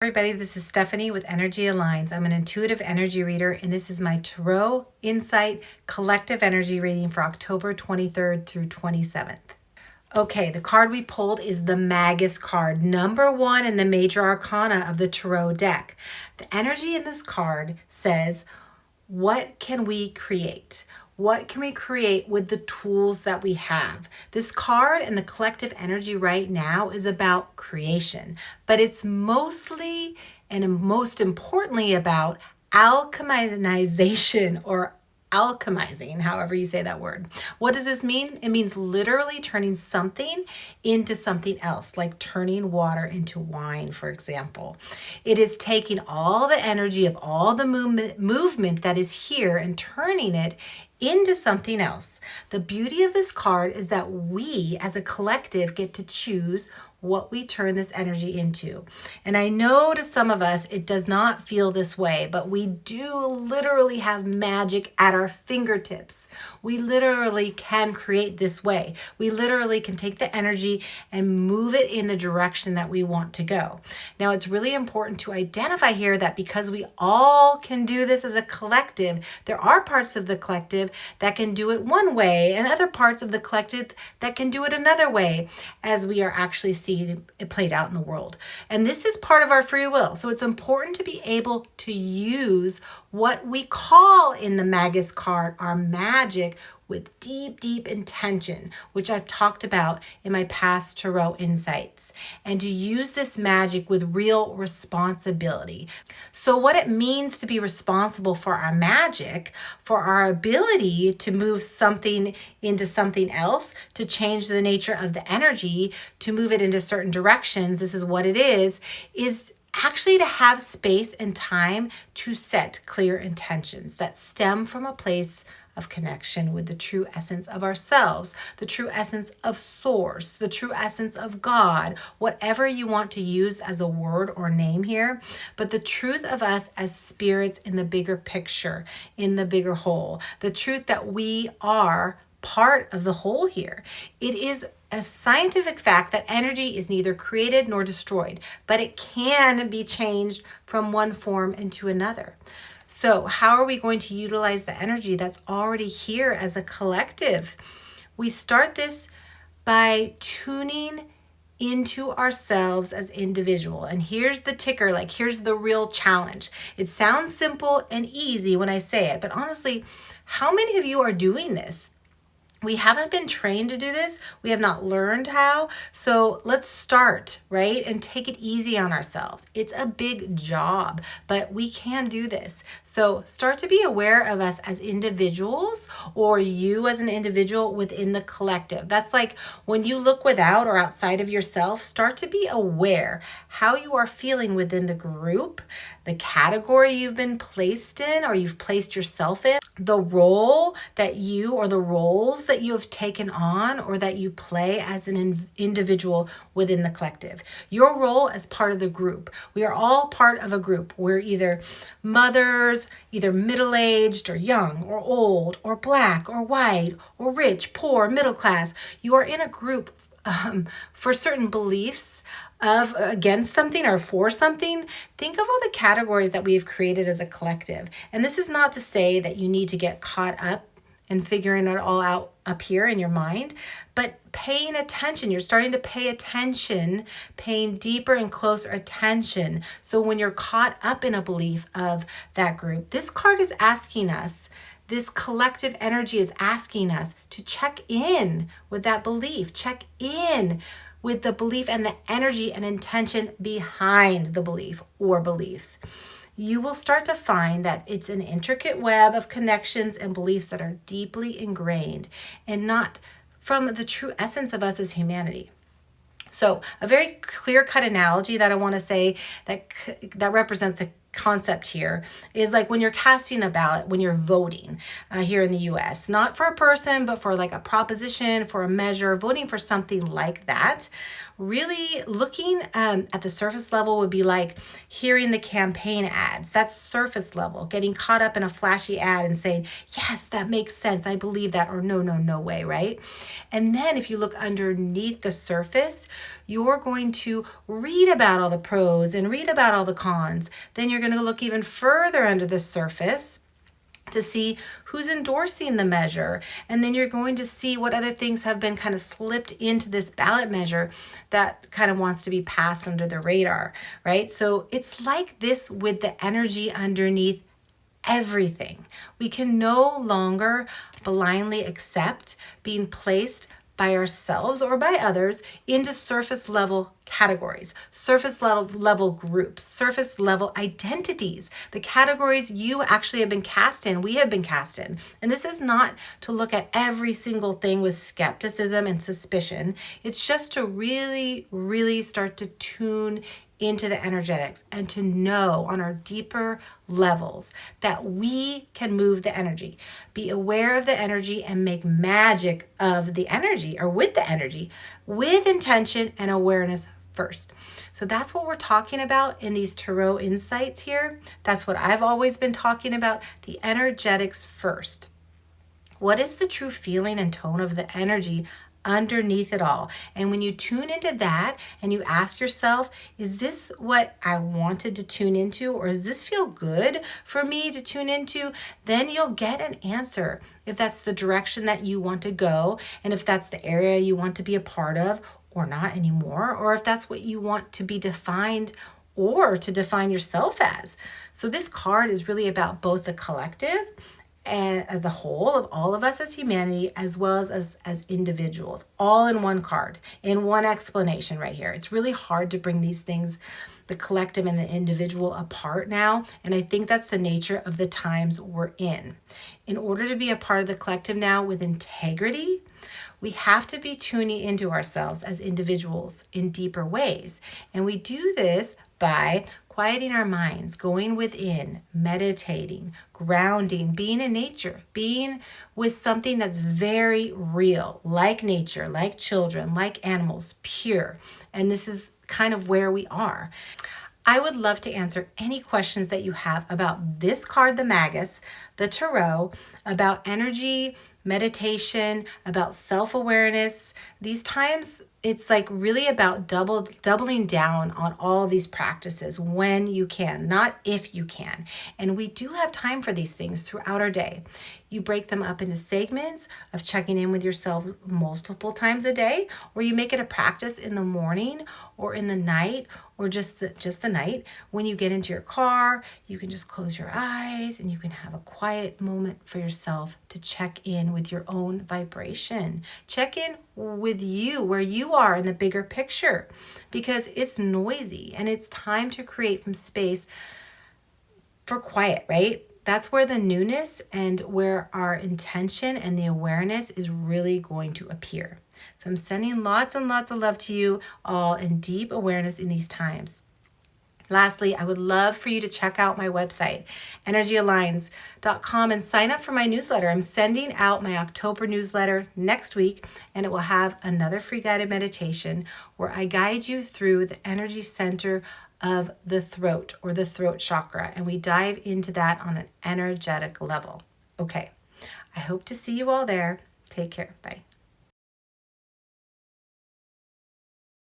Everybody, this is Stephanie with Energy Aligns. I'm an intuitive energy reader, and this is my Tarot Insight Collective Energy reading for October 23rd through 27th. Okay, the card we pulled is the Magus card, number 1 in the major arcana of the Tarot deck. The energy in this card says, what can we create? What can we create with the tools that we have? This card and the collective energy right now is about creation, but it's mostly and most importantly about alchemization or alchemizing, however you say that word. What does this mean? It means literally turning something into something else, like turning water into wine, for example. It is taking all the energy of all the movement that is here and turning it into something else. The beauty of this card is that we as a collective get to choose what we turn this energy into. And I know to some of us it does not feel this way, but we do literally have magic at our fingertips. We literally can create this way. We literally can take the energy and move it in the direction that we want to go. Now, it's really important to identify here that because we all can do this as a collective, there are parts of the collective that can do it one way and other parts of the collective that can do it another way, as we are actually seeing it played out in the world. And this is part of our free will. So it's important to be able to use what we call in the Magus card our magic with deep, deep intention, which I've talked about in my past Tarot Insights, and to use this magic with real responsibility. So what it means to be responsible for our magic, for our ability to move something into something else, to change the nature of the energy, to move it into certain directions, this is what it is actually to have space and time to set clear intentions that stem from a place of connection with the true essence of ourselves, the true essence of source, the true essence of God, whatever you want to use as a word or name here, but the truth of us as spirits in the bigger picture, in the bigger whole, the truth that we are part of the whole here. It is a scientific fact that energy is neither created nor destroyed, but it can be changed from one form into another. So how are we going to utilize the energy that's already here as a collective? We start this by tuning into ourselves as individual. And here's the ticker, here's the real challenge. It sounds simple and easy when I say it, but honestly, how many of you are doing this? We haven't been trained to do this. We have not learned how. So let's start, right? And take it easy on ourselves. It's a big job, but we can do this. So start to be aware of us as individuals, or you as an individual within the collective. That's like when you look without or outside of yourself, start to be aware how you are feeling within the group, the category you've been placed in or you've placed yourself in, the role that you or the roles that you have taken on or that you play as an individual within the collective. Your role as part of the group. We are all part of a group. We're either mothers, either middle-aged or young or old or black or white or rich, poor, middle class. You are in a group for certain beliefs of against something or for something. Think of all the categories that we've created as a collective. And this is not to say that you need to get caught up and figuring it all out up here in your mind, but paying attention. You're starting to pay attention, paying deeper and closer attention. So when you're caught up in a belief of that group, this card is asking us, this collective energy is asking us to check in with that belief, check in with the belief and the energy and intention behind the belief or beliefs. You will start to find that it's an intricate web of connections and beliefs that are deeply ingrained and not from the true essence of us as humanity. So a very clear-cut analogy that I want to say that represents the concept here is like when you're casting a ballot, when you're voting here in the US, not for a person, but for like a proposition, for a measure, voting for something like that. Really looking at the surface level would be like hearing the campaign ads. That's surface level, getting caught up in a flashy ad and saying, yes, that makes sense. I believe that, or no way, right? And then if you look underneath the surface, you're going to read about all the pros and read about all the cons. Then you're going to look even further under the surface to see who's endorsing the measure. And then you're going to see what other things have been kind of slipped into this ballot measure that kind of wants to be passed under the radar, right? So it's like this with the energy underneath everything. We can no longer blindly accept being placed by ourselves or by others into surface level categories, surface level groups, surface level identities, the categories you actually have been cast in, we have been cast in. And this is not to look at every single thing with skepticism and suspicion. It's just to really, really start to tune into the energetics and to know on our deeper levels that we can move the energy, be aware of the energy and make magic of the energy or with the energy with intention and awareness first. So that's what we're talking about in these tarot insights here. That's what I've always been talking about, the energetics first. What is the true feeling and tone of the energy underneath it all? And when you tune into that and you ask yourself, is this what I wanted to tune into, or does this feel good for me to tune into? Then you'll get an answer if that's the direction that you want to go, and if that's the area you want to be a part of or not anymore, or if that's what you want to be defined or to define yourself as. So this card is really about both the collective and the whole of all of us as humanity, as well as individuals, all in one card, in one explanation right here. It's really hard to bring these things, the collective and the individual, apart now. And I think that's the nature of the times we're in. In order to be a part of the collective now with integrity, we have to be tuning into ourselves as individuals in deeper ways. And we do this by quieting our minds, going within, meditating, grounding, being in nature, being with something that's very real, like nature, like children, like animals, pure. And this is kind of where we are. I would love to answer any questions that you have about this card, the Magus, the Tarot, about energy, meditation, about self-awareness. These times, it's like really about doubling down on all of these practices when you can, not if you can. And we do have time for these things throughout our day. You break them up into segments of checking in with yourself multiple times a day, or you make it a practice in the morning or in the night, or just the night. When you get into your car, you can just close your eyes and you can have a quiet moment for yourself to check in with your own vibration. Check in with you, where you are in the bigger picture, because it's noisy and it's time to create some space for quiet, right? That's where the newness and where our intention and the awareness is really going to appear. So I'm sending lots and lots of love to you all in deep awareness in these times. Lastly, I would love for you to check out my website, energyaligns.com, and sign up for my newsletter. I'm sending out my October newsletter next week, and it will have another free guided meditation where I guide you through the energy center of the throat, or the throat chakra, and we dive into that on an energetic level. Okay, I hope to see you all there. Take care. Bye.